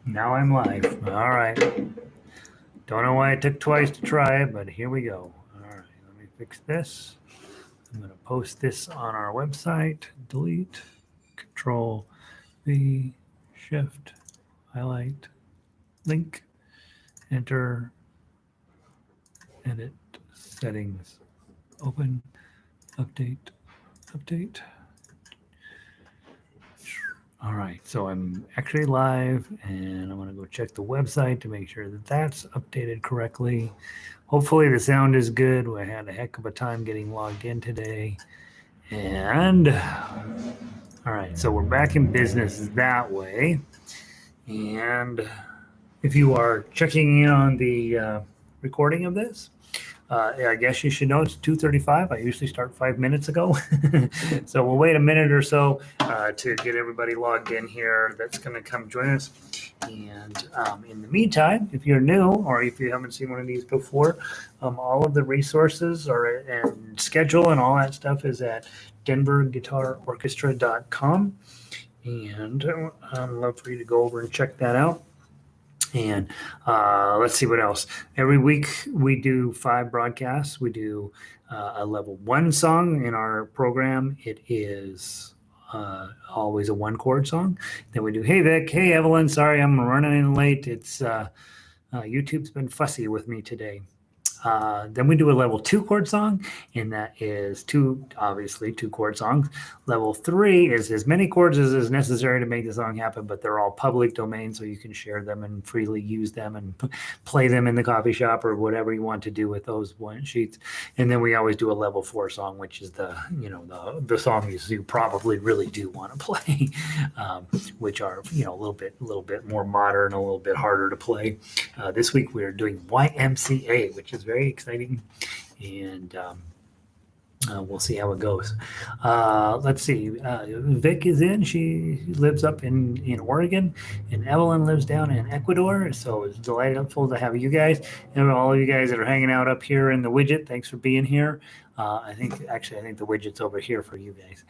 Now I'm live. All right. Don't know why it took twice to try it, but here we go. All right. Let me fix this. I'm going to post this on our website. Delete, Control V, Shift, highlight, link, enter, edit, settings, open, update, update. All right, so I'm actually live and I'm gonna go check the website to make sure that that's updated correctly. Hopefully the sound is good. I had a heck of a time getting logged in today. And all right, so we're back in business that way. And if you are checking in on the recording of this, I guess you should know it's 2:35. I usually start 5 minutes ago. So we'll wait a minute or so to get everybody logged in here that's going to come join us. And in the meantime, if you're new or if you haven't seen one of these before, all of the resources and schedule and all that stuff is at denverguitarorchestra.com. And I'd love for you to go over and check that out. And let's see what else. Every week we do 5 broadcasts. We do a level 1 song in our program. It is always a 1-chord song. Then we do, hey Vic, hey Evelyn, sorry I'm running in late. It's YouTube's been fussy with me today. Then we do a level 2 chord song, and that is 2-chord songs. Level 3 is as many chords as is necessary to make the song happen, but they're all public domain, so you can share them and freely use them and play them in the coffee shop or whatever you want to do with those one sheets. And then we always do a level 4 song, which is the songs you probably really do want to play, which are a little bit more modern, a little bit harder to play. This week we are doing YMCA, which is very exciting, and we'll see how it goes. Let's see. Vic is in. She lives up in Oregon, and Evelyn lives down in Ecuador. So it's delightful to have you guys and all of you guys that are hanging out up here in the widget. Thanks for being here. I think the widget's over here for you guys.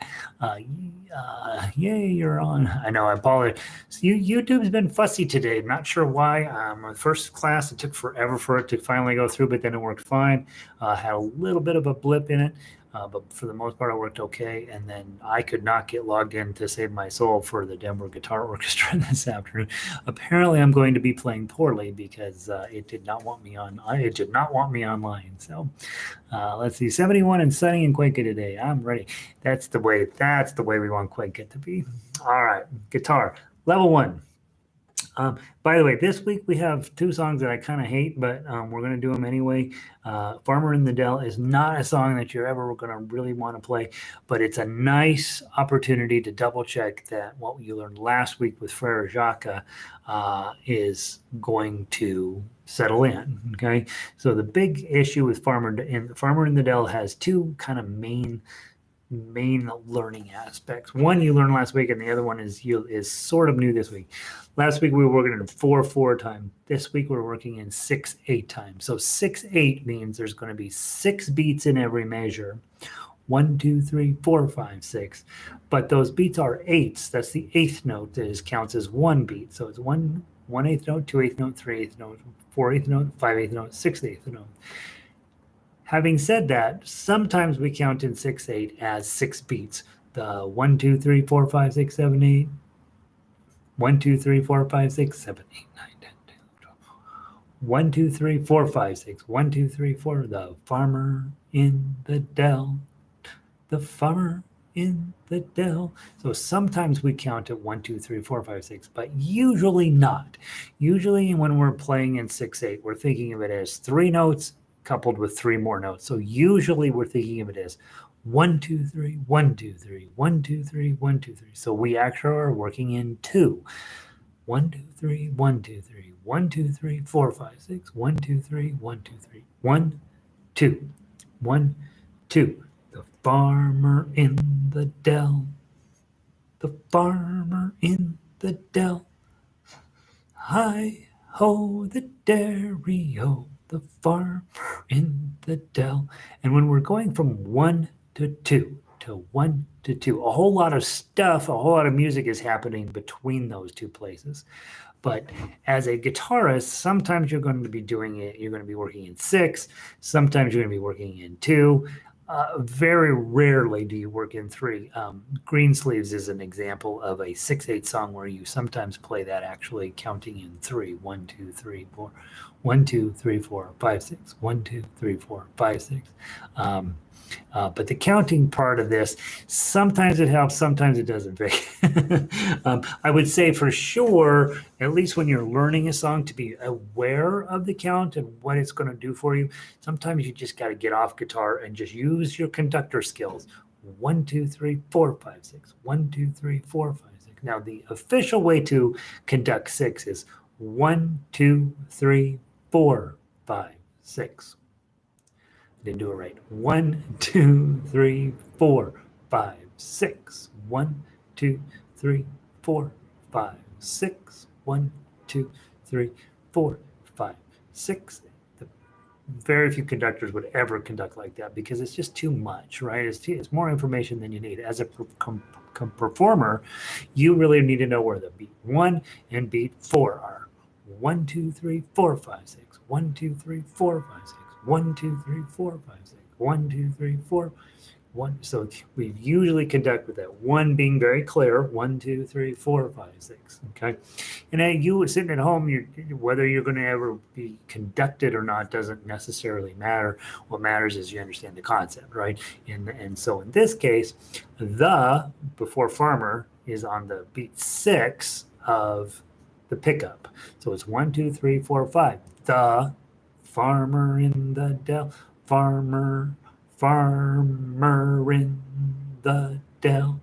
Yay, you're on. I know. I apologize. YouTube's been fussy today. Not sure why. My first class, it took forever for it to finally go through, but then it worked fine. Had a little bit of a blip in it. But for the most part, it worked okay. And then I could not get logged in to save my soul for the Denver Guitar Orchestra this afternoon. Apparently, I'm going to be playing poorly because it did not want me on. It did not want me online. So let's see, 71 and sunny in Cuenca today. I'm ready. That's the way we want Cuenca to be. All right, guitar level 1. By the way, this week we have 2 songs that I kind of hate, but we're going to do them anyway. Farmer in the Dell is not a song that you're ever going to really want to play, but it's a nice opportunity to double check that what you learned last week with Frere Jacques is going to settle in. Okay, so the big issue with Farmer in the Dell has 2 kind of main learning aspects. One you learned last week, and the other one is sort of new this week. Last week we were working in 4/4 time. This week we're working in 6/8 time. So 6/8 means there's going to be 6 beats in every measure. 1, 2, 3, 4, 5, 6. But those beats are 8s. That's the 8th note that counts as 1 beat. So it's 1/8 note, 2/8 note, 3/8 note, 4/8 note, 5/8 note, 6/8 note. Having said that, sometimes we count in 6/8 as 6 beats. The 1, 2, 3, 4, 5, 6, 7, 8. 1, 2, 3, 4, 5, 6, 7, 8, 9, 10, 11, 12. 1, 2, 3, 4, 5, 6. 1, 2, 3, 4. The farmer in the dell. The farmer in the dell. So sometimes we count at 1, 2, 3, 4, 5, 6, but usually not. Usually when we're playing in 6/8, we're thinking of it as 3 notes coupled with 3 more notes. So usually we're thinking of it as 1, 2, 3, 1, 2, 3, 1, 2, 3, 1, 2, 3. So we actually are working in 2. 1, 2, 3, 1, 2, 3, 1, 2, 3, 4, 5, 6, 1, 2, 3, 1, 2, 3, 1, 2, 1, 2. The farmer in the dell. The farmer in the dell. Hi ho, the dairy-o. The farmer in the dell. And when we're going from 1 to 2, to 1 to 2. A whole lot of stuff, a whole lot of music is happening between those two places. But as a guitarist, sometimes you're going to be doing it, you're going to be working in 6, sometimes you're going to be working in 2. Very rarely do you work in 3. Greensleeves is an example of a 6/8 song where you sometimes play that actually counting in 3. 1, 2, 3, 4. 1, 2, 3, 4, 5, 6. 1, 2, 3, 4, 5, 6. But the counting part of this, sometimes it helps, sometimes it doesn't. I would say for sure, at least when you're learning a song, to be aware of the count and what it's going to do for you. Sometimes you just got to get off guitar and just use your conductor skills. 1, 2, 3, 4, 5, 6. 1, 2, 3, 4, 5, 6. Now, the official way to conduct 6 is 1, 2, 3, 4, 5, 6. Didn't do it right. 1, 2, 3, 4, 5, 6. 1, 2, 3, 4, 5, 6. 1, 2, 3, 4, 5, 6. Very few conductors would ever conduct like that because it's just too much, right? It's more information than you need. As a performer, you really need to know where the beat 1 and beat 4 are. 1, 2, 3, 4, 5, 6. 1, 2, 3, 4, 5, 6. 1, 2, 3, 4, 5, 6. 1, 2, 3, 4, 1. So we usually conduct with that 1 being very clear. 1, 2, 3, 4, 5, 6. Okay. And you sitting at home, whether you're going to ever be conducted or not doesn't necessarily matter. What matters is you understand the concept, right? And so in this case, the before farmer is on the beat 6 of the pickup. So it's 1, 2, 3, 4, 5. The farmer in the dell, farmer in the dell.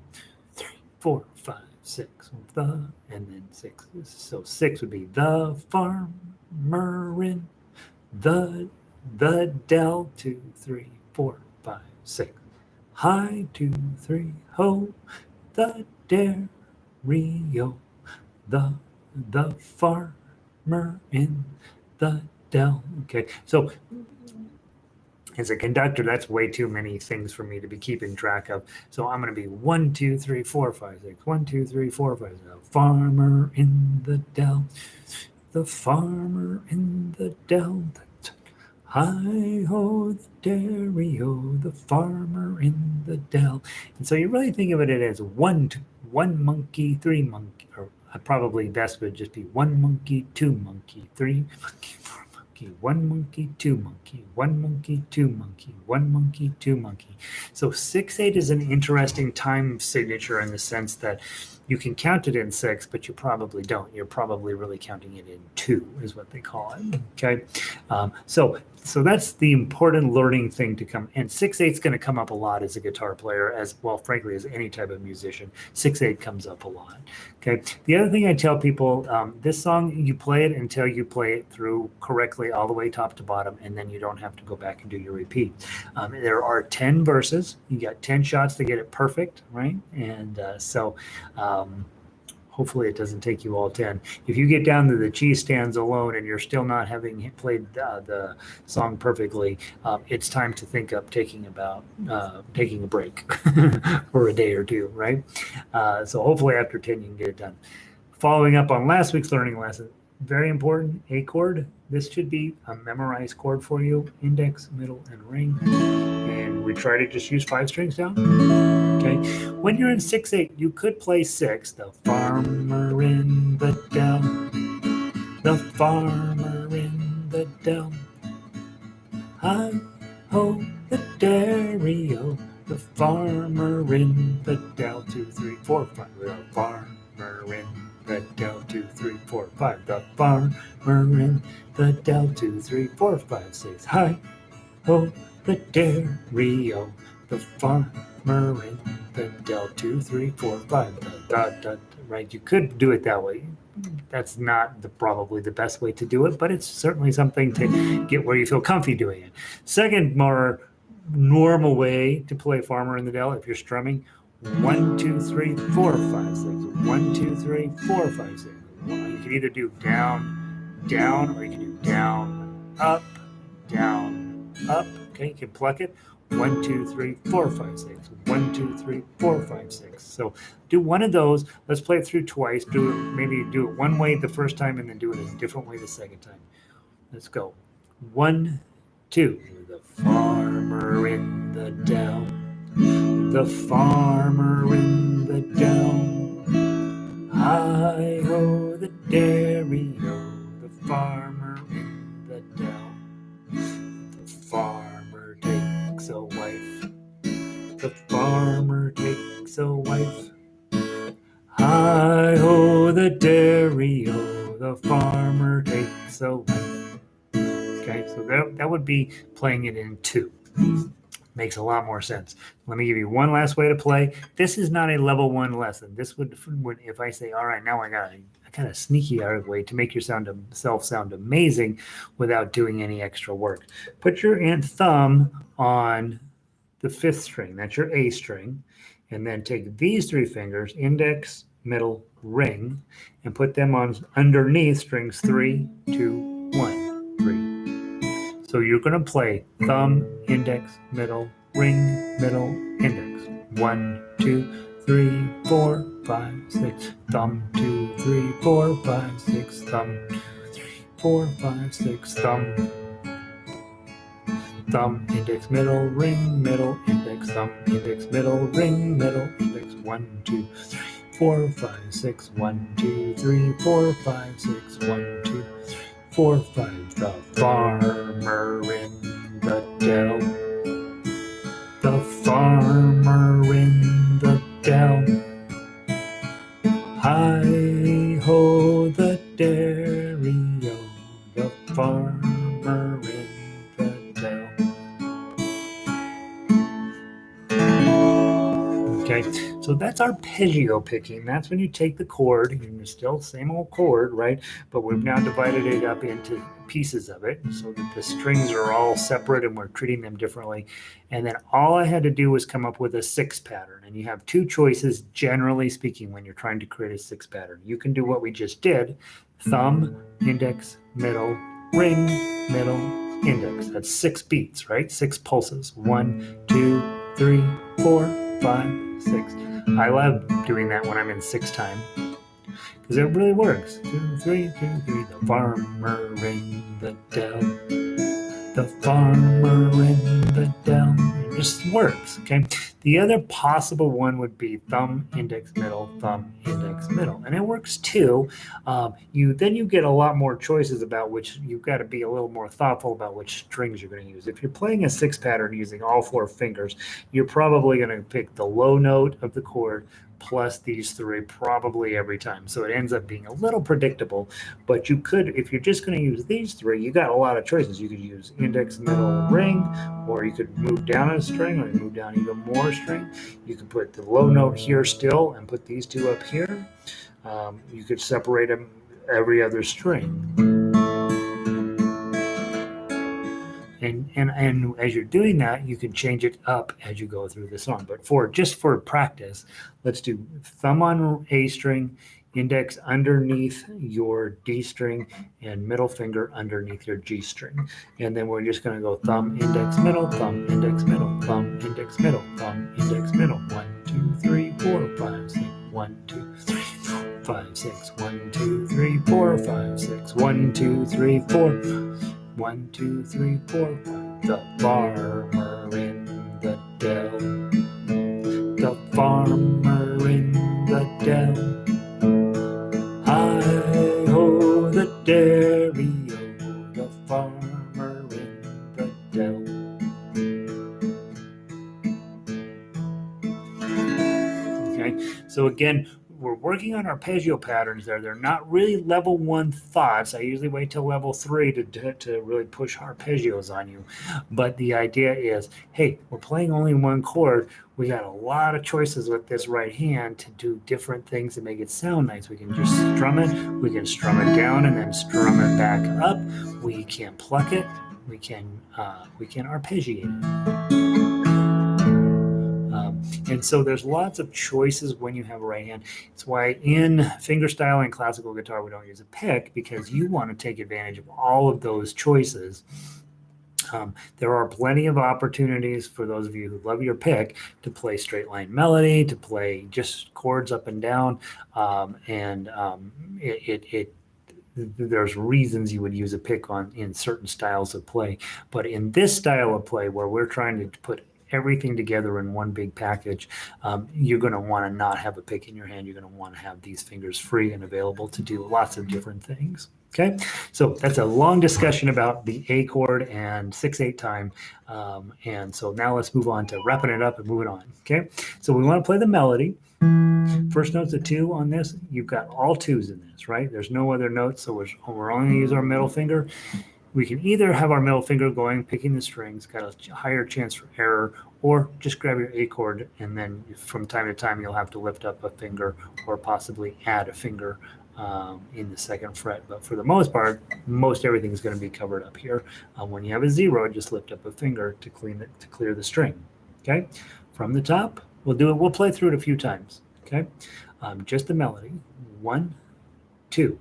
3, 4, 5, 6. The, and then 6. So 6 would be the farmer in the dell. 2, 3, 4, 5, 6. Hi, 2, 3, ho, the dairy-o, the farmer in the dell. Okay, so as a conductor, that's way too many things for me to be keeping track of. So I'm going to be 1, 2, 3, 4, 5, 6. 1, 2, 3, 4, 5, 6. Farmer in the dell. The farmer in the dell. Hi ho, the dairy-o, the farmer in the dell. And so you really think of it as one monkey, 3 monkey, or probably best would just be 1 monkey, 2 monkey, 3 monkey, 4 monkey, 1 monkey, 2 monkey, 1 monkey, 2 monkey, 1 monkey, 2 monkey. So 6/8 is an interesting time signature in the sense that you can count it in 6, but you probably don't. You're probably really counting it in 2 is what they call it. Okay. So that's the important learning thing to come. And 6/8 is going to come up a lot as a guitar player, as well, frankly, as any type of musician. 6/8 comes up a lot. Okay. The other thing I tell people, this song, you play it until you play it through correctly all the way top to bottom, and then you don't have to go back and do your repeat. There are 10 verses. You got 10 shots to get it perfect, right? And hopefully it doesn't take you all 10. If you get down to the cheese stands alone and you're still not having played the song perfectly, it's time to think of taking a break for a day or 2, right? So hopefully after 10 you can get it done. Following up on last week's learning lesson, very important, A chord. This should be a memorized chord for you, index, middle, and ring. And we try to just use 5 strings down. Okay. When you're in 6/8, you could play 6. The farmer in the dell. The farmer in the dell. Hi ho, the dairy-o. The farmer in the dell. 2, 3, 4, 5. The farmer in the dell. 2, 3, 4, 5. The farmer in the dell. 2, 3, 4, 5, 6. Hi ho, the dairy-o. The farmer in the dell. 2, 3, 4, 5. Right? You could do it that way. That's not probably the best way to do it, but it's certainly something to get where you feel comfy doing it. Second, more normal way to play farmer in the dell, if you're strumming, 1, 2, 3, 4, 5, 6. 1, 2, 3, 4, 5, 6. You can either do down, down, or you can do down, up, down, up. Okay, you can pluck it. 1, 2, 3, 4, 5, 6. 1, 2, 3, 4, 5, 6. So do one of those. Let's play it through twice. Maybe do it one way the first time and then do it a different way the second time. Let's go. 1, 2. The farmer in the dell. The farmer in the dell. Hi-ho, the dairy-o. The farmer in the dell. The farmer takes a wife. The farmer takes a wife. Hi-ho, the dairy-o. The farmer takes a wife. Okay, so that would be playing it in 2. Makes a lot more sense. Let me give you one last way to play. This is not a level 1 lesson. This would if I say, all right, now I got a sneaky way to make yourself sound amazing without doing any extra work. Put your thumb on the 5th string. That's your A string. And then take these 3 fingers, index, middle, ring, and put them on underneath strings 3, 2, 1, 3. So you're going to play thumb, index, middle, ring, middle, index. 1, 2, 3, 4, 5, 6. Thumb, 2, 3, 4, 5, 6. Thumb, 2, 3, 4, 5, 6. Thumb. Thumb, index, middle, ring, middle, index. Thumb, index, middle, ring, middle, index. 1, 2, 3, 4, 5, 6. 1, 2, 3, 4, 5, 6. 1, 2, 3, 4, 5. The farmer in the dell. The farmer in the dell. Hi-ho, the dairy-o. The farmer in the dell. Okay, so that's arpeggio picking. That's when you take the chord, and it's still same old chord, right? But we've now divided it up into pieces of it so that the strings are all separate and we're treating them differently. And then all I had to do was come up with a 6 pattern. And you have 2 choices, generally speaking, when you're trying to create a 6 pattern. You can do what we just did, thumb, index, middle, ring, middle, index. That's 6 beats, right? 6 pulses. 1, 2, 3, 4, 5, 6. I love doing that when I'm in 6 time because it really works. 2, 3, 2, 3. The farmer in the dell. The farmer in the dell. It just works. Okay. The other possible one would be thumb, index, middle, thumb, index, middle, and it works too. You get a lot more choices about which. You've got to be a little more thoughtful about which strings you're going to use. If you're playing a 6 pattern using all 4 fingers, you're probably going to pick the low note of the chord plus these 3 probably every time. So it ends up being a little predictable, but you could, if you're just going to use these 3, you got a lot of choices. You could use index, middle, ring, or you could move down a string or move down even more string. You could put the low note here still and put these 2 up here. You could separate them every other string. And as you're doing that, you can change it up as you go through the song. But just for practice, let's do thumb on A string, index underneath your D string, and middle finger underneath your G string. And then we're just going to go thumb, index, middle, thumb, index, middle, thumb, index, middle, thumb, index, middle. 1, 2, 3, 4, 5, 6. 1, 2, 3, 4, 5, 6. 1, 2, 3, 4, 5, 6. 1, 2, 3, 4. 1, 2, 3, 4, 5. The farmer in the dell. The farmer in the dell. Hi-ho, the dairy-o. The farmer in the dell. Okay, so again, we're working on arpeggio patterns there. They're not really level 1 thoughts. I usually wait till level 3 to really push arpeggios on you. But the idea is, hey, we're playing only 1 chord. We got a lot of choices with this right hand to do different things to make it sound nice. We can just strum it. We can strum it down and then strum it back up. We can pluck it. We can arpeggiate it. And so there's lots of choices when you have a right hand. It's why in fingerstyle and classical guitar, we don't use a pick, because you want to take advantage of all of those choices. There are plenty of opportunities for those of you who love your pick to play straight line melody, to play just chords up and down, there's reasons you would use a pick on in certain styles of play. But in this style of play, where we're trying to put everything together in one big package, you're going to want to not have a pick in your hand. You're going to want to have these fingers free and available to do lots of different things. Okay, so that's a long discussion about the A chord and 6/8 time. And so now let's move on to wrapping it up and moving on. Okay, so we want to play the melody. First note's a 2 on this. You've got all 2s in this, right? There's no other notes, so we're only going to use our middle finger. We can either have our middle finger going, picking the strings, got a higher chance for error, or just grab your A chord, and then from time to time you'll have to lift up a finger or possibly add a finger in the 2nd fret. But for the most part, most everything is going to be covered up here. When you have a 0, just lift up a finger to clear the string. Okay, from the top, we'll play through it a few times. Okay, just the melody. 1, 2.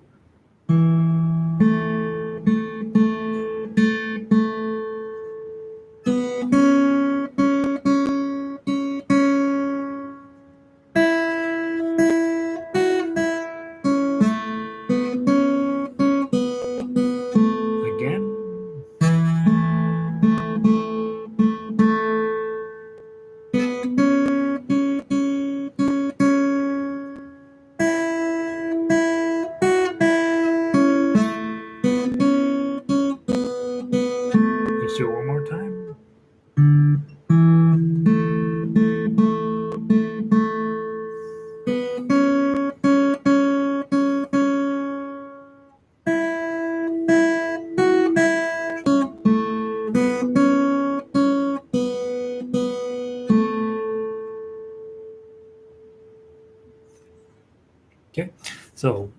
Okay, so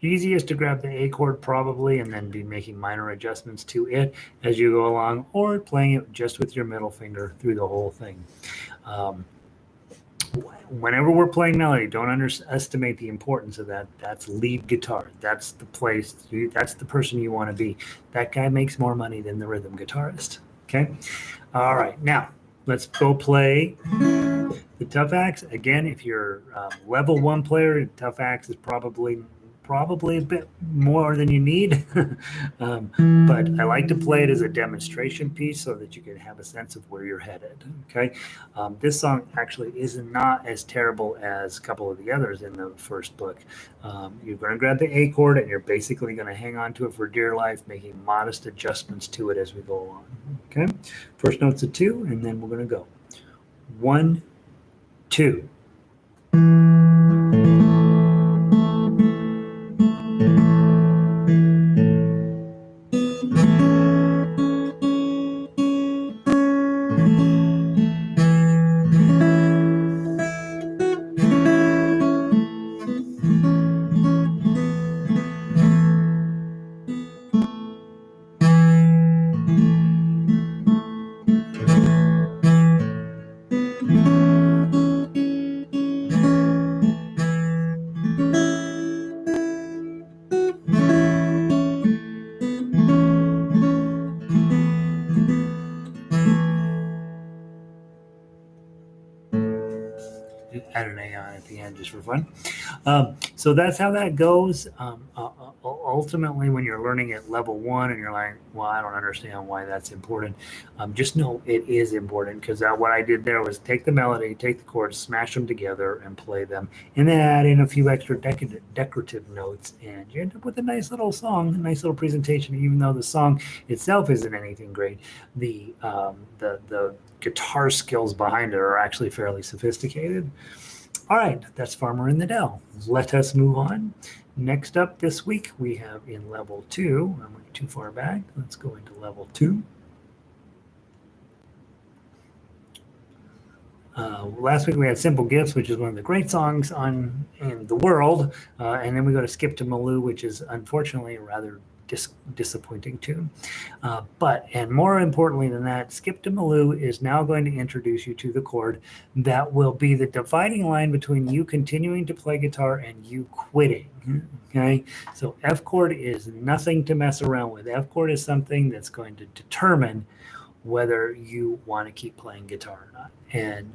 easiest to grab the A chord probably, and then be making minor adjustments to it as you go along, or playing it just with your middle finger through the whole thing. Whenever we're playing melody, don't underestimate the importance of that. That's lead guitar. That's the place. That's the person you want to be. That guy makes more money than the rhythm guitarist. Okay. All right. Now let's go play the tough axe. Again, if you're level 1 player, tough axe is probably a bit more than you need. But I like to play it as a demonstration piece so that you can have a sense of where you're headed. Okay. This song actually is not as terrible as a couple of the others in the first book. You're going to grab the A chord and you're basically going to hang on to it for dear life, making modest adjustments to it as we go along. Okay. First note's a 2, and then we're going to go 1, 2. Add an A on at the end just for fun. So that's how that goes. Ultimately, when you're learning at level 1 and you're like, well, I don't understand why that's important, just know it is important, because what I did there was take the melody, take the chords, smash them together and play them, and then add in a few extra decorative notes, and you end up with a nice little song, a nice little presentation. Even though the song itself isn't anything great, the guitar skills behind it are actually fairly sophisticated. All right, that's Farmer in the Dell. Let us move on. Next up this week, we have in level 2, I went too far back. Let's go into level 2. Last week we had Simple Gifts, which is one of the great songs in the world. And then we go to Skip to Malou, which is unfortunately a rather disappointing tune. And more importantly than that, Skip to Maloo is now going to introduce you to the chord that will be the dividing line between you continuing to play guitar and you quitting. Okay, so F chord is nothing to mess around with. F chord is something that's going to determine whether you want to keep playing guitar or not. And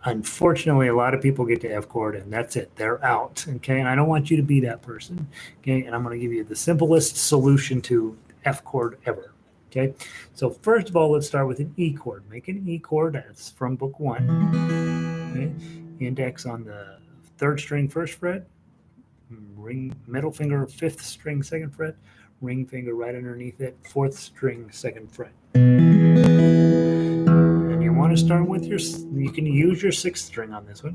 unfortunately, a lot of people get to F chord and that's it. They're out. Okay. And I don't want you to be that person. Okay. And I'm going to give you the simplest solution to F chord ever. Okay. So first of all, let's start with an E chord. Make an E chord. That's from book 1. Okay. Index on the 3rd string, 1st fret. Ring, middle finger, 5th string, 2nd fret. Ring finger right underneath it, 4th string, 2nd fret. And you want to start with you can use your 6th string on this one.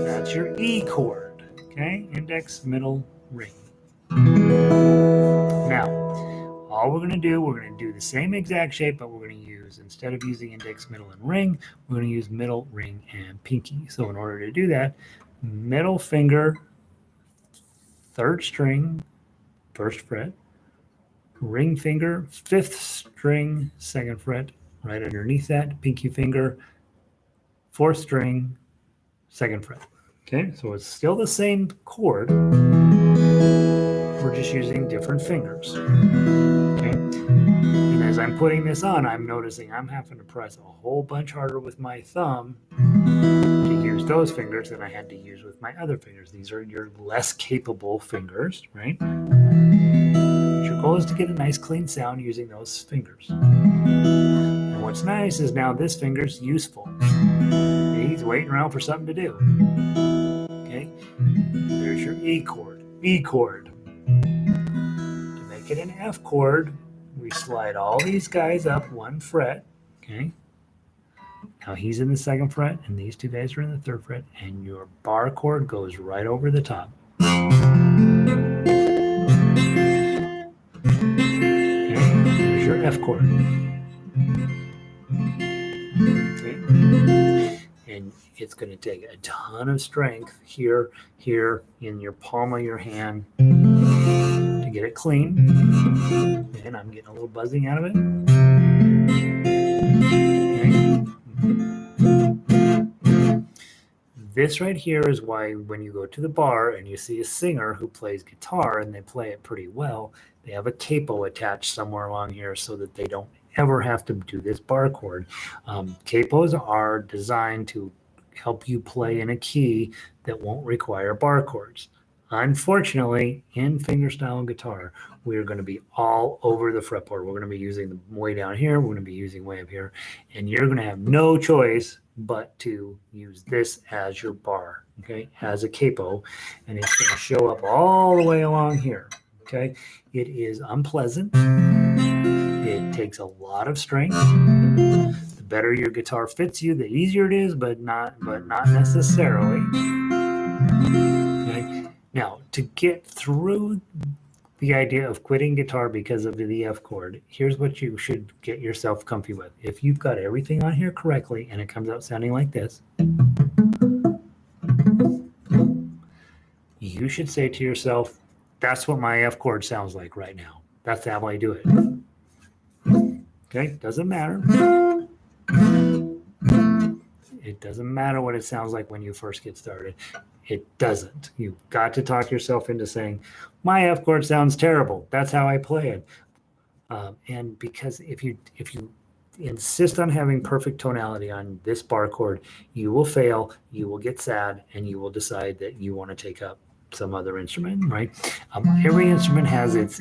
That's your E chord, okay? Index, middle, ring. Now, all we're going to do the same exact shape, but we're going to use, instead of using index, middle, and ring, we're going to use middle, ring, and pinky. So in order to do that, middle finger, 3rd string, 1st fret, ring finger, 5th string, 2nd fret, right underneath that, pinky finger, 4th string, 2nd fret. Okay, so it's still the same chord. We're just using different fingers. Okay, and as I'm putting this on, I'm noticing I'm having to press a whole bunch harder with my thumb to use those fingers than I had to use with my other fingers. These are your less capable fingers, right? Your goal is to get a nice clean sound using those fingers. And what's nice is now this finger's useful. He's waiting around for something to do. Okay, there's your E chord. E chord. To make it an F chord, we slide all these guys up 1 fret. Okay. Now he's in the 2nd fret, and these 2 guys are in the 3rd fret, and your bar chord goes right over the top. Okay, here's your F chord. Okay. And it's going to take a ton of strength here in your palm of your hand to get it clean. And I'm getting a little buzzing out of it. This right here is why when you go to the bar and you see a singer who plays guitar and they play it pretty well, they have a capo attached somewhere along here so that they don't ever have to do this bar chord. Capos are designed to help you play in a key that won't require bar chords. Unfortunately, in fingerstyle guitar, we're going to be all over the fretboard. We're going to be using them way down here. We're going to be using way up here. And you're going to have no choice but to use this as your bar, okay, as a capo. And it's going to show up all the way along here, okay? It is unpleasant. It takes a lot of strength. The better your guitar fits you, the easier it is, but not necessarily. Okay? Now, to get through the idea of quitting guitar because of the F chord, here's what you should get yourself comfy with. If you've got everything on here correctly and it comes out sounding like this, you should say to yourself, that's what my F chord sounds like right now. That's how I do it. Okay, doesn't matter. It doesn't matter what it sounds like when you first get started. It doesn't. You've got to talk yourself into saying, my F chord sounds terrible. That's how I play it. And because if you insist on having perfect tonality on this bar chord, you will fail, you will get sad, and you will decide that you want to take up some other instrument, right? Every instrument has its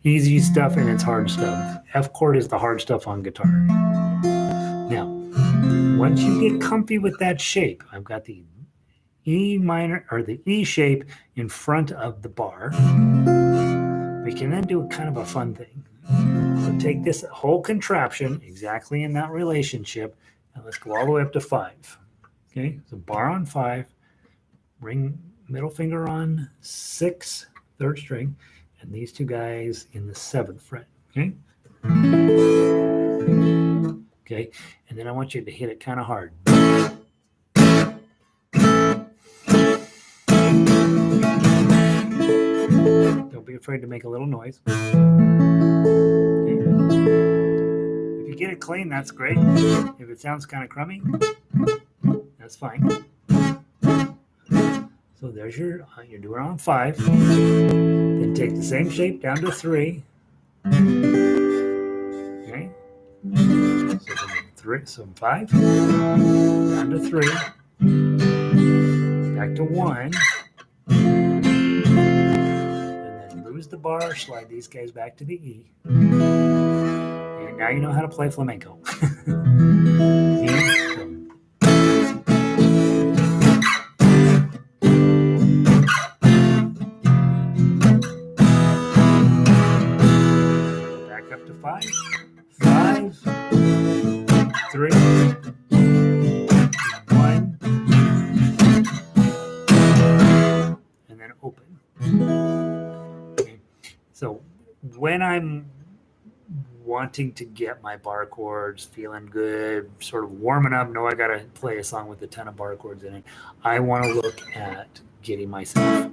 easy stuff and its hard stuff. F chord is the hard stuff on guitar. Now, once you get comfy with that shape, I've got the E minor or the E shape in front of the bar. We can then do kind of a fun thing. So take this whole contraption exactly in that relationship, and let's go all the way up to 5. Okay, so bar on 5, ring middle finger on 6, 3rd string, and these 2 guys in the 7th fret. Okay. Okay, and then I want you to hit it kind of hard. Don't be afraid to make a little noise. Okay. If you get it clean, that's great. If it sounds kind of crummy, that's fine. So there's you're doing it on 5. Then take the same shape down to 3. Okay. So 5 down to 3, back to 1, and then lose the bar, slide these guys back to the E, and now you know how to play flamenco. Back up to 5, 5, 3, 1, and then open. Okay. So when I'm wanting to get my bar chords, feeling good, sort of warming up, know I got to play a song with a ton of bar chords in it, I want to look at getting myself.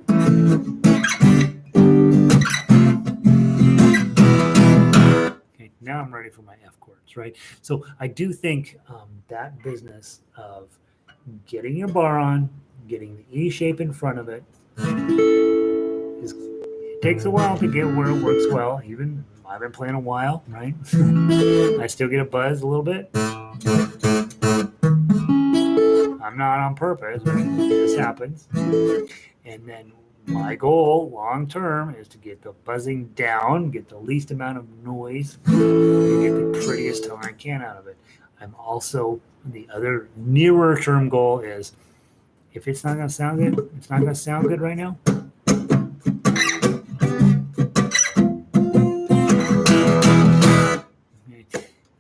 Now I'm ready for my F chords, right? So I do think that business of getting your bar on, getting the E shape in front of it, it takes a while to get where it works well. Even I've been playing a while, right? I still get a buzz a little bit. I'm not on purpose, right? This happens. And then my goal long term is to get the buzzing down, get the least amount of noise, and get the prettiest tone I can out of it. I'm also, the other nearer term goal is, if it's not going to sound good, it's not going to sound good right now.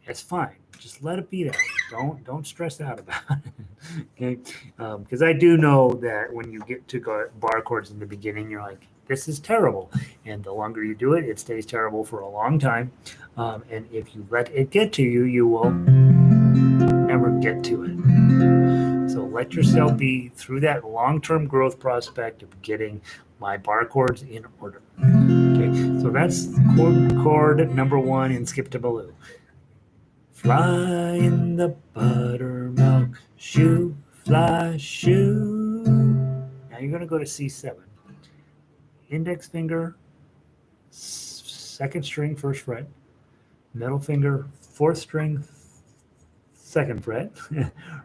It's fine. Just let it be that way. Don't stress out about it. Okay, because I do know that when you get to bar chords in the beginning, you're like, this is terrible, and the longer you do it, it stays terrible for a long time. And if you let it get to you, you will never get to it. So let yourself be through that long-term growth prospect of getting my bar chords in order. Okay, so that's chord number 1 in Skip to Baloo. Fly in the buttermilk, shoo, fly, shoo. Now you're going to go to C7. Index finger, 2nd string, 1st fret. Middle finger, 4th string, 2nd fret.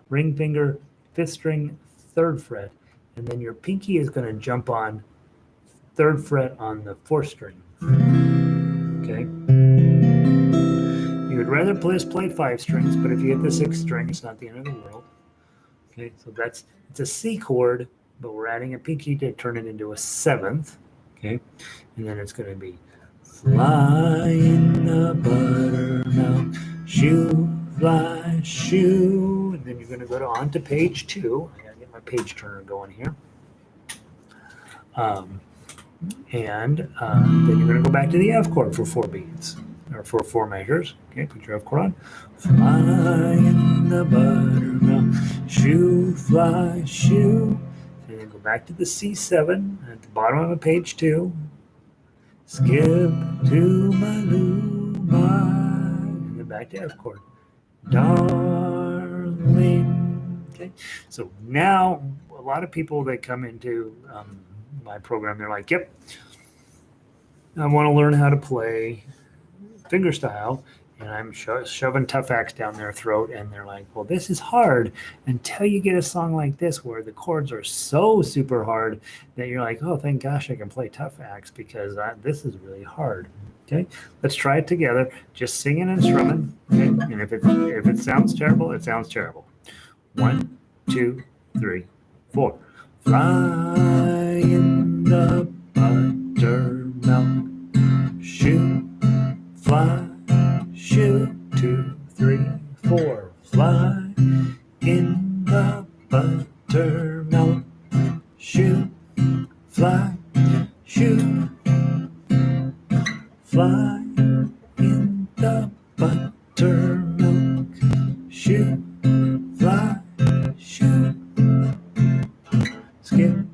Ring finger, 5th string, 3rd fret. And then your pinky is going to jump on 3rd fret on the 4th string. Okay? You would rather play 5 strings, but if you hit the 6th string, it's not the end of the world. Okay, so it's a C chord, but we're adding a pinky to turn it into a 7th. Okay, and then it's going to be fly in the buttermilk, shoo, fly, shoo, and then you're going to go on to page 2. I got to get my page turner going here. Then you're going to go back to the F chord for 4 beats. Or for 4 measures. Okay, put your F chord on. Fly in the buttermilk, shoo, fly, shoo. And then go back to the C7 at the bottom of page 2. Skip to my loo, my. And then back to F chord. Darling. Okay, so now a lot of people that come into my program, they're like, yep, I want to learn how to play fingerstyle, and I'm shoving tough axe down their throat, and they're like, well, this is hard until you get a song like this where the chords are so super hard that you're like, oh, thank gosh I can play tough axe, because this is really hard. Okay, let's try it together, just singing and strumming. Okay? And if it sounds terrible, it sounds terrible. 1, 2, 3, 4. Fly in the buttermilk, shoo, fly, shoo, 2, 3, 4. Fly in the buttermilk, shoo, fly, shoo, fly in the buttermilk, shoo, fly, shoo. Skip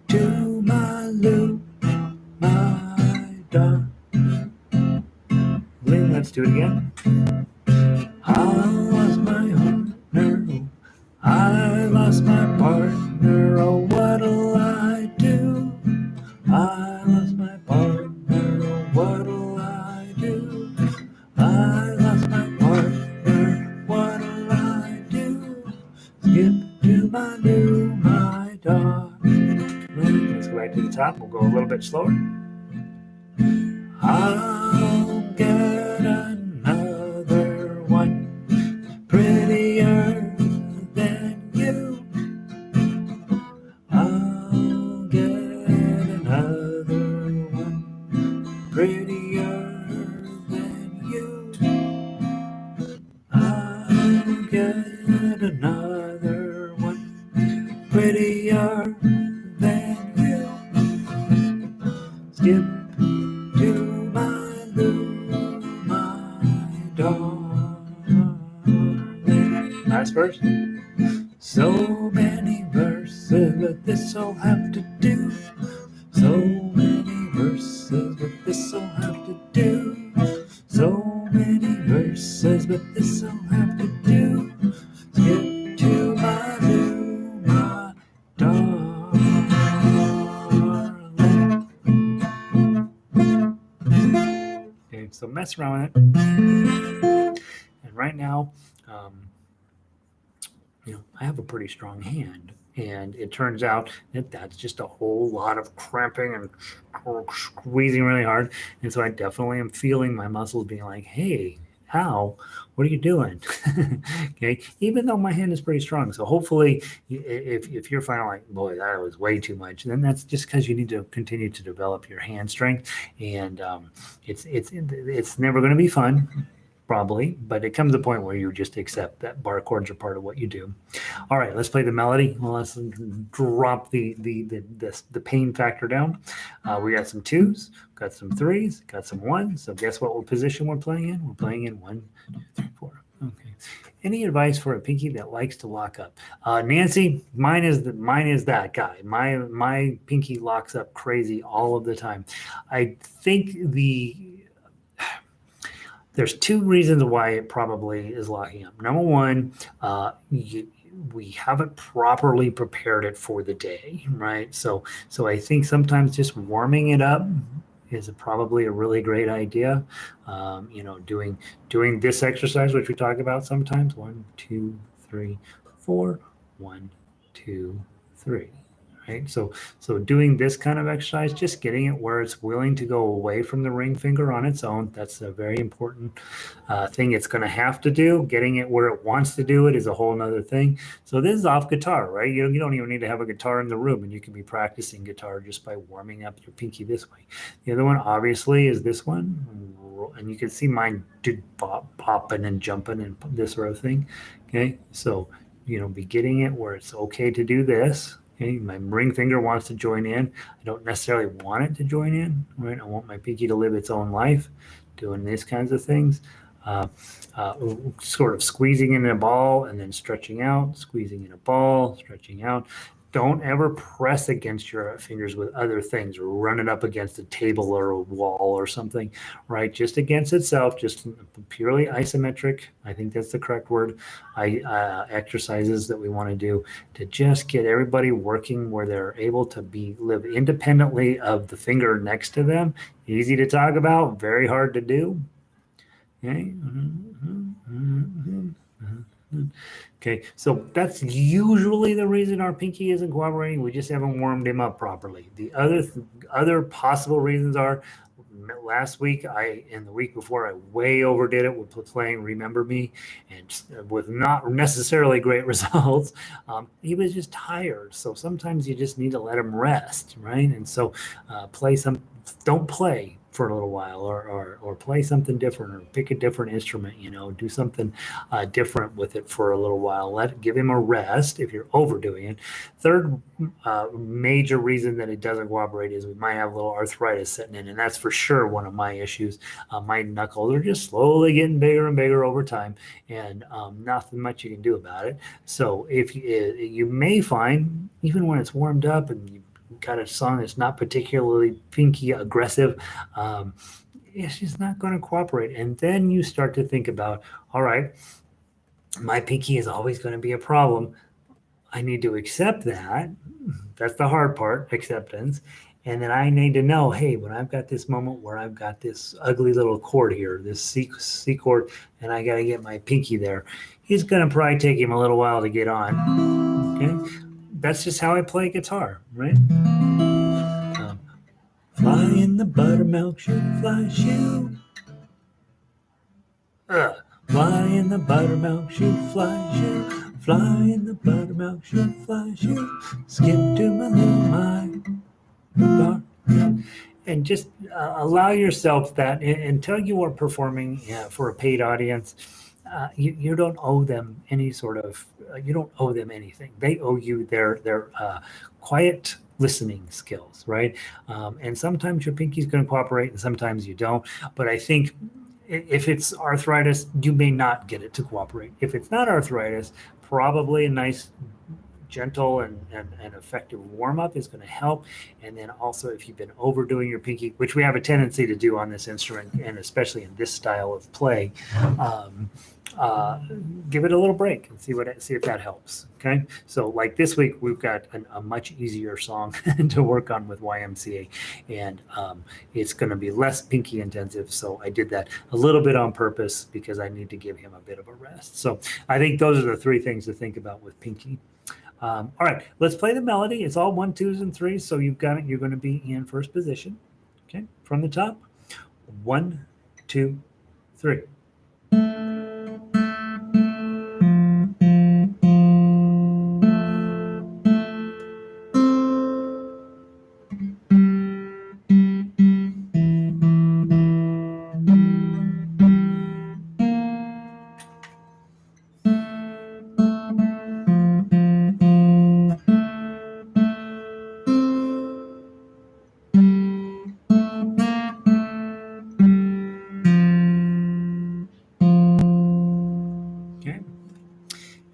to my loo, my. do it again. I lost my partner. I lost my partner. Oh, what'll I do? I lost my partner. Oh, what'll I do? I lost my partner. What'll I do? Skip to my new, my darling. Let's go back to the top. We'll go a little bit slower. I'll get another one prettier than you. I'll get another one prettier than you. I'll get another one prettier than you. Skip to my Lou, my darling. Last verse. So many verses, but this'll have to do. So many verses, but this'll have to do. So many verses, but this'll have to do. Skip to my Lou, my darling. Okay, so mess around with it. And right now, I have a pretty strong hand, and it turns out that that's just a whole lot of cramping and squeezing really hard. And so I definitely am feeling my muscles being like, hey, ow, what are you doing? Okay, even though my hand is pretty strong. So hopefully if you're finding like, boy, that was way too much, then that's just because you need to continue to develop your hand strength. And it's never going to be fun, probably, but it comes to a point where you just accept that bar chords are part of what you do. All right, let's play the melody. Well, let's drop the pain factor down. We got some twos, got some threes, got some ones. So guess what position we're playing in? We're playing in 1, 2, 3, 4. Okay. Any advice for a pinky that likes to lock up? Nancy, mine is that guy. My pinky locks up crazy all of the time. I think there's two reasons why it probably is locking up. Number one, we haven't properly prepared it for the day, right? So I think sometimes just warming it up is probably a really great idea. Doing this exercise, which we talk about sometimes. 1, 2, 3, 4. 1, 2, 3. Right. So doing this kind of exercise, just getting it where it's willing to go away from the ring finger on its own. That's a very important thing it's going to have to do. Getting it where it wants to do it is a whole nother thing. So this is off guitar, right? You don't even need to have a guitar in the room, and you can be practicing guitar just by warming up your pinky this way. The other one, obviously, is this one. And you can see mine popping and jumping and this sort of thing. Okay. So, be getting it where it's okay to do this. Okay, my ring finger wants to join in. I don't necessarily want it to join in, right? I want my pinky to live its own life, doing these kinds of things. Sort of squeezing in a ball and then stretching out, squeezing in a ball, stretching out. Don't ever press against your fingers with other things or run it up against a table or a wall or something, right? Just against itself, just purely isometric. I think that's the correct word. Exercises that we want to do to just get everybody working where they're able to live independently of the finger next to them. Easy to talk about, very hard to do. Okay. Okay, so that's usually the reason our pinky isn't cooperating. We just haven't warmed him up properly. The other possible reasons are last week and the week before I way overdid it with playing Remember Me, and with not necessarily great results. He was just tired, so sometimes you just need to let him rest, right? And so don't play for a little while, or play something different, or pick a different instrument, do something different with it for a little while. Give him a rest if you're overdoing it. Third major reason that it doesn't cooperate is we might have a little arthritis setting in, and that's for sure one of my issues. My knuckles are just slowly getting bigger and bigger over time, and nothing much you can do about it. So if you may find, even when it's warmed up and you got a song that's not particularly pinky aggressive, it's just not going to cooperate. And then you start to think about, all right, my pinky is always going to be a problem. I need to accept that. That's the hard part, acceptance. And then I need to know, hey, when I've got this moment where I've got this ugly little chord here, this C chord, and I got to get my pinky there, it's going to probably take him a little while to get on. Okay. That's just how I play guitar, right? Fly in the buttermilk shoe, fly shoe. Fly in the buttermilk shoe, fly shoe. Fly in the buttermilk shoe, fly shoe. Skip to my little my. And just allow yourself that until you are performing for a paid audience. You don't owe them any sort of. You don't owe them anything. They owe you their quiet listening skills, right? And sometimes your pinky's going to cooperate, and sometimes you don't. But I think if it's arthritis, you may not get it to cooperate. If it's not arthritis, probably a nice, gentle and effective warm-up is going to help. And then also if you've been overdoing your pinky, which we have a tendency to do on this instrument, and especially in this style of play, give it a little break and see if that helps. Okay, so like this week we've got a much easier song to work on with YMCA, and it's going to be less pinky intensive. So I did that a little bit on purpose because I need to give him a bit of a rest. So I think those are the three things to think about with pinky. All right, let's play the melody. It's all 1, 2s, and 3s. So you've got it. You're going to be in first position. Okay, from the top. 1, 2, 3.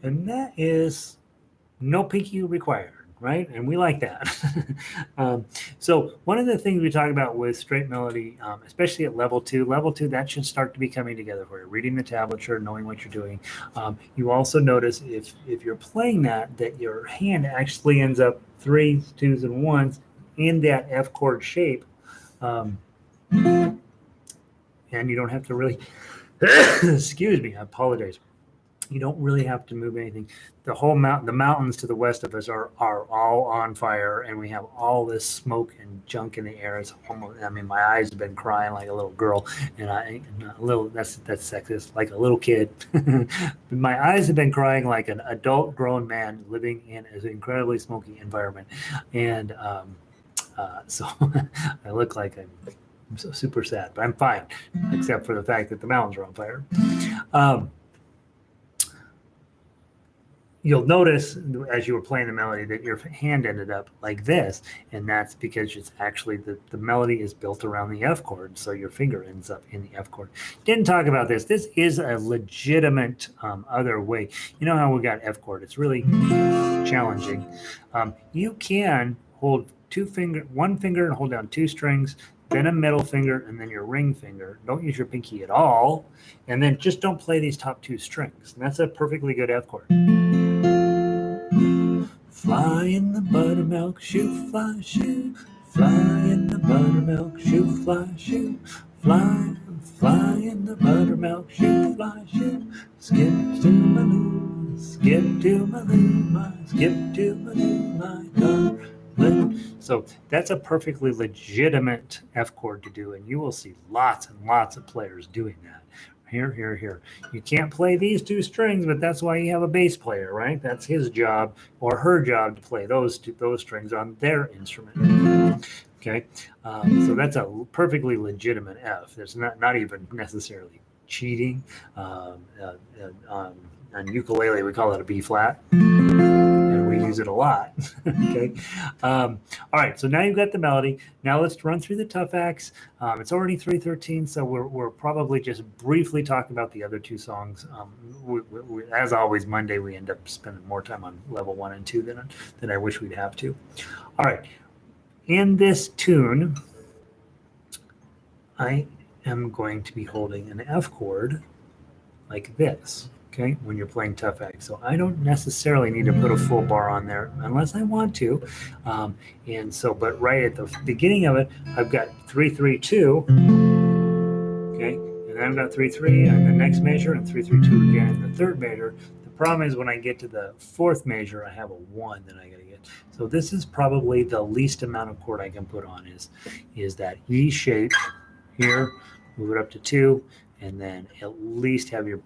And that is no pinky required, right? And we like that. So one of the things we talk about with straight melody, especially at level 2, that should start to be coming together for you. Reading the tablature, knowing what you're doing. You also notice if you're playing that your hand actually ends up 3s, 2s, and 1s in that F chord shape. And you don't have to really, excuse me, I apologize. You don't really have to move anything. The mountains to the west of us are all on fire, and we have all this smoke and junk in the air. It's almost, I mean, my eyes have been crying like a little girl, and that's sexist, like a little kid. My eyes have been crying like an adult grown man living in an incredibly smoky environment, and so I look like I'm so super sad, but I'm fine, except for the fact that the mountains are on fire. You'll notice as you were playing the melody that your hand ended up like this, and that's because it's actually the melody is built around the F chord, so your finger ends up in the F chord. Didn't talk about this. This is a legitimate other way. You know how we got F chord? It's really challenging. You can hold one finger and hold down 2 strings, then a middle finger, and then your ring finger. Don't use your pinky at all, and then just don't play these top 2 strings. And that's a perfectly good F chord. Fly in the buttermilk shoe, fly shoe. Fly in the buttermilk shoe, fly shoe. Fly in the buttermilk shoe, fly shoe. Skip to my loo, skip to my loo, my skip to my loo, my darling. So that's a perfectly legitimate F chord to do, and you will see lots and lots of players doing that. Here. You can't play these 2 strings, but that's why you have a bass player, right? That's his job or her job to play those strings on their instrument. Okay, so that's a perfectly legitimate F. There's not even necessarily cheating. On ukulele, we call it a B flat. We use it a lot. Okay. All right. So now you've got the melody. Now let's run through the tough acts. It's already 3:13, so we're probably just briefly talking about the other 2 songs. As always, Monday we end up spending more time on level 1 and 2 than I wish we'd have to. All right. In this tune, I am going to be holding an F chord like this, okay, when you're playing tough X. So I don't necessarily need to put a full bar on there unless I want to. And so, but right at the beginning of it, I've got 3, 3, 2, okay, and then I've got 3, 3 on the next measure and 3, 3, 2 again in the third measure. The problem is when I get to the fourth measure, I have a 1 that I got to get. So this is probably the least amount of chord I can put on is that E shape here, move it up to 2, and then at least have your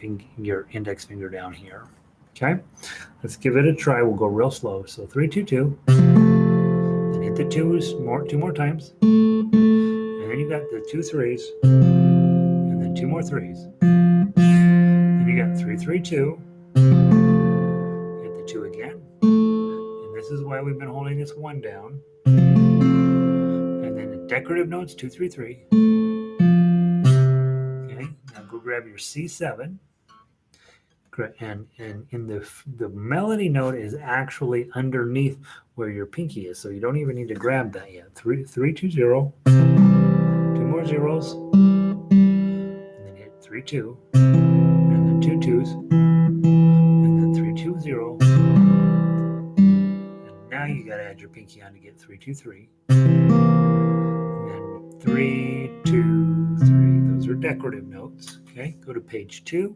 index finger down here. Okay, let's give it a try. We'll go real slow. So 3, 2, 2. Then hit the 2s two more times, and then you got the 2 3s, and then 2 more 3s. Then you got 3, 3, 2. Hit the 2 again, and this is why we've been holding this 1 down. And then the decorative notes 2, 3, 3. Now go grab your C7, and in the melody note is actually underneath where your pinky is, so you don't even need to grab that yet. 3, 3, 2, 0, 2 more zeros, and then hit 3, 2, and then 2 2s, and then 3, 2, 0, and now you got to add your pinky on to get 3, 2, 3, and then 3, 2, 3. Those are decorative notes. Okay, go to page 2,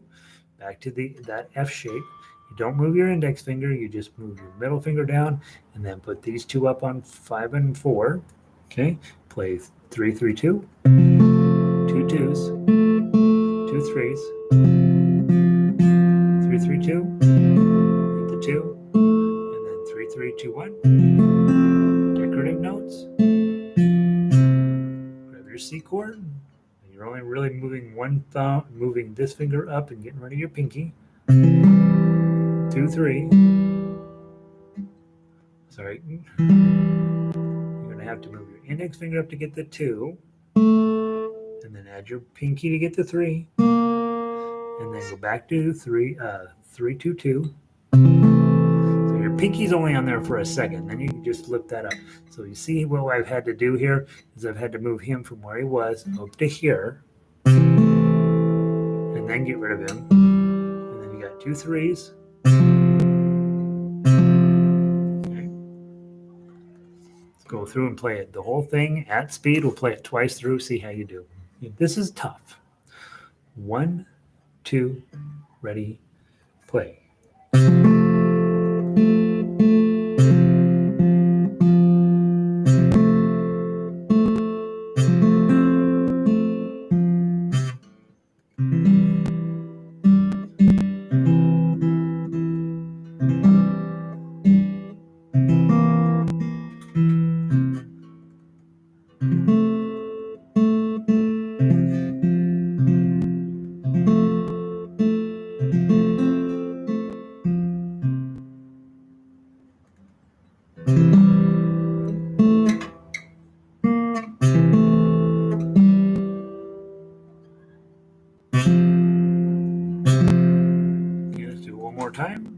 back to that F shape. You don't move your index finger, you just move your middle finger down, and then put these 2 up on 5 and 4. Okay, play 3, 3, 2, 2 2s, 2 3s, 3, 3, 2, hit the 2, and then 3, 3, 2, 1. Decorative notes. Grab your C chord. You're only really moving one thumb, moving this finger up and getting rid of your pinky. 2 3. Sorry. You're going to have to move your index finger up to get the 2. And then add your pinky to get the 3. And then go back to 3, 3, 2, 2. So your pinky's only on there for a second. Then you can just lift that up. So you see what I've had to do here is I've had to move him from where he was up to here. And then get rid of him. And then you got 2 3s. Okay. Let's go through and play it. The whole thing at speed. We'll play it twice through, see how you do. This is tough. 1, 2, ready, play. Let's do it one more time.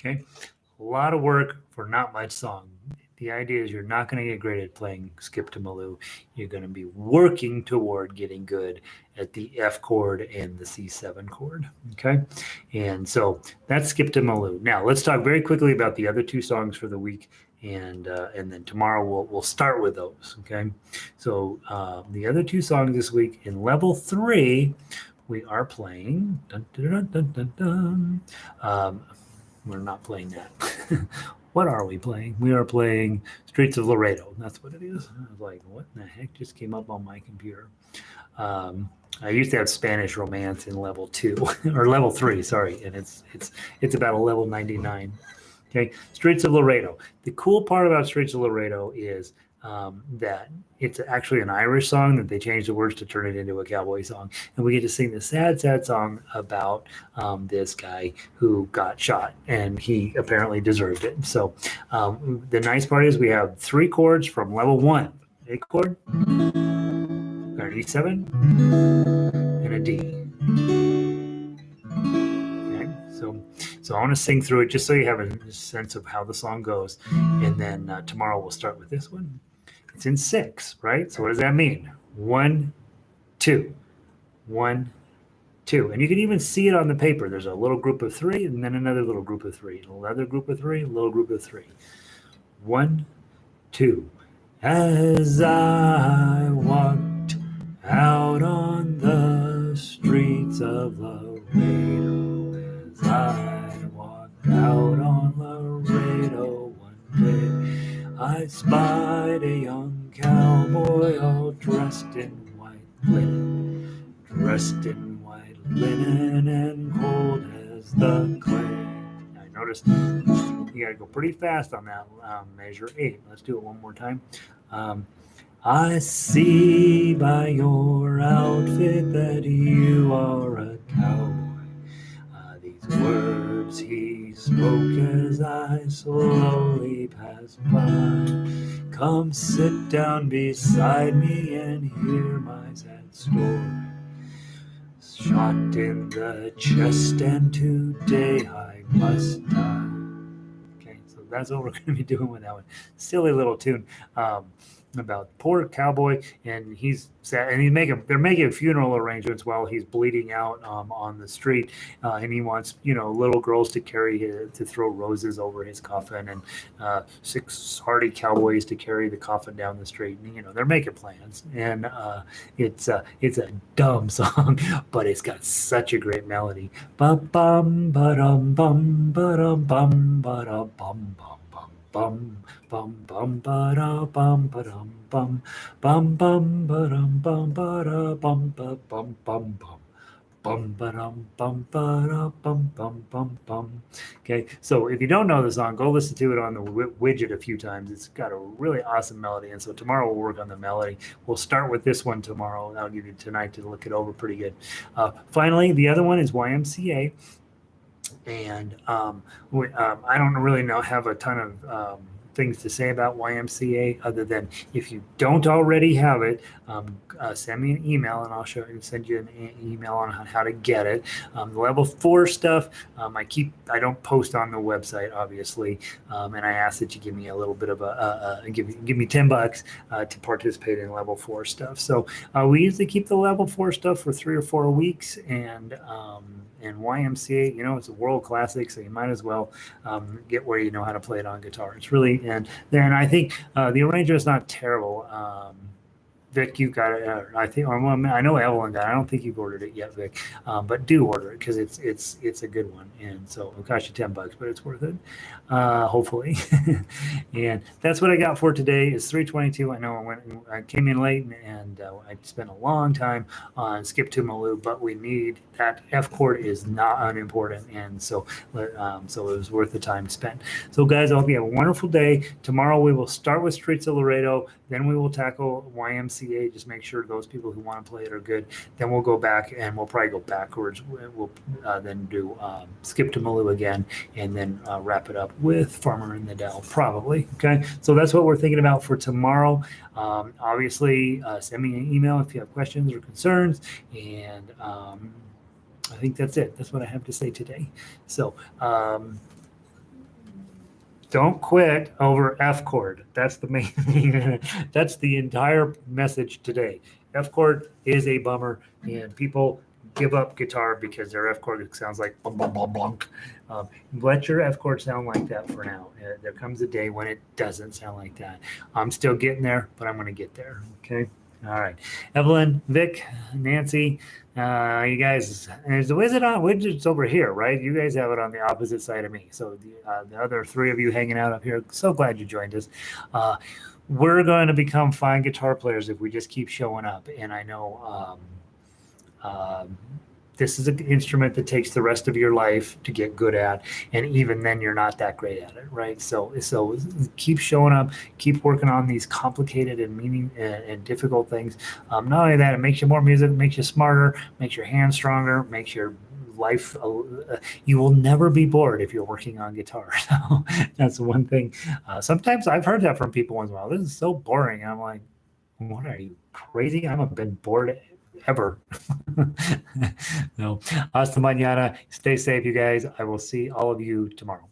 Okay, a lot of work for not much song. The idea is you're not going to get great at playing Skip to Malou. You're going to be working toward getting good at the F chord and the C7 chord. Okay, and so that's Skip to Malou. Now let's talk very quickly about the other 2 songs for the week, and then tomorrow we'll start with those. Okay, so the other 2 songs this week in level 3, we are playing. Dun, dun, dun, dun, dun, dun. We're not playing that. What are we playing? We are playing Streets of Laredo. That's what it is. I was like, what in the heck just came up on my computer? I used to have Spanish Romance in level 2 or level 3, sorry, and it's about a level 99. Okay, Streets of Laredo. The cool part about Streets of Laredo is that it's actually an Irish song that they changed the words to turn it into a cowboy song, and we get to sing the sad, sad song about this guy who got shot, and he apparently deserved it. So the nice part is we have 3 chords from level 1: A chord, an E7, and a D. Okay, so I want to sing through it just so you have a sense of how the song goes, and then tomorrow we'll start with this one. It's in 6, right? So what does that mean? 1, 2, 1, 2, and you can even see it on the paper. There's a little group of 3, and then another little group of 3, another group of 3, a little group of 3. 1, 2. As I walked out on the streets of Laredo, as I walked out on Laredo one day, I spied a young cowboy all dressed in white linen, and cold as the clay. Now notice you got to go pretty fast on that measure 8. Let's do it one more time. I see by your outfit that you are a cowboy. These words he spoke as I slowly passed by. Come sit down beside me and hear my sad story. Shot in the chest and today I must die. Okay, so that's what we're going to be doing with that one. Silly little tune. About poor cowboy, and he's sad, and they're making funeral arrangements while he's bleeding out on the street, and he wants little girls to throw roses over his coffin, and 6 hardy cowboys to carry the coffin down the street. And they're making plans, and it's a dumb song, but it's got such a great melody. Bum bum ba-dum bum ba-dum bum ba-dum bum bum. Bum bum bum ba da bum ba dum bum bum bum ba dum bum ba da bum ba bum bum bum bum ba dum bum ba da bum bum bum bum. Okay, so if you don't know the song, go listen to it on the widget a few times. It's got a really awesome melody, and so tomorrow we'll work on the melody. We'll start with this one tomorrow. That'll give you tonight to look it over pretty good. Finally, the other one is YMCA. And I don't really have a ton of things to say about YMCA other than if you don't already have it, send me an email and I'll send you an email on how to get it. The level 4 stuff, I don't post on the website, obviously, and I ask that you give me a little bit of give me $10 to participate in level 4 stuff. So we usually keep the level 4 stuff for 3 or 4 weeks, and YMCA, it's a world classic, so you might as well get where you know how to play it on guitar. It's really, and I think the arrangement is not terrible. Vic, you got it. I know Evelyn got it. I don't think you've ordered it yet, Vic, but do order it because it's a good one, and so it'll cost you $10, but it's worth it, hopefully. And that's what I got for today. It's 3:22. I know I came in late, and I spent a long time on Skip to Malou, but we need that F chord is not unimportant, and so it was worth the time spent. So guys, I hope you have a wonderful day. Tomorrow we will start with Streets of Laredo, then we will tackle YMCA. Just make sure those people who want to play it are good. Then we'll go back, and we'll probably go backwards. We'll then do Skip to Malou again, and then wrap it up with Farmer and the Dell, probably. Okay, so that's what we're thinking about for tomorrow. Obviously, send me an email if you have questions or concerns, and I think that's it. That's what I have to say today. So don't quit over F chord. That's the main thing. That's the entire message today. F chord is a bummer, and people give up guitar because their F chord sounds like bum, bum, bum, blunk. Let your F chord sound like that for now. There comes a day when it doesn't sound like that. I'm still getting there, but I'm going to get there. Okay. All right. Evelyn, Vic, Nancy, you guys, there's the widget's over here, right? You guys have it on the opposite side of me. So the other 3 of you hanging out up here, so glad you joined us. We're going to become fine guitar players if we just keep showing up. And I know This is an instrument that takes the rest of your life to get good at, and even then you're not that great at it, right? So keep showing up, keep working on these complicated and and difficult things. Not only that, it makes you more music, makes you smarter, makes your hands stronger, makes your life, you will never be bored if you're working on guitar. So that's one thing. Sometimes I've heard that from people once in a while. This is so boring. And I'm like, what are you, crazy? I haven't been bored ever. No. Hasta mañana. Stay safe, you guys. I will see all of you tomorrow.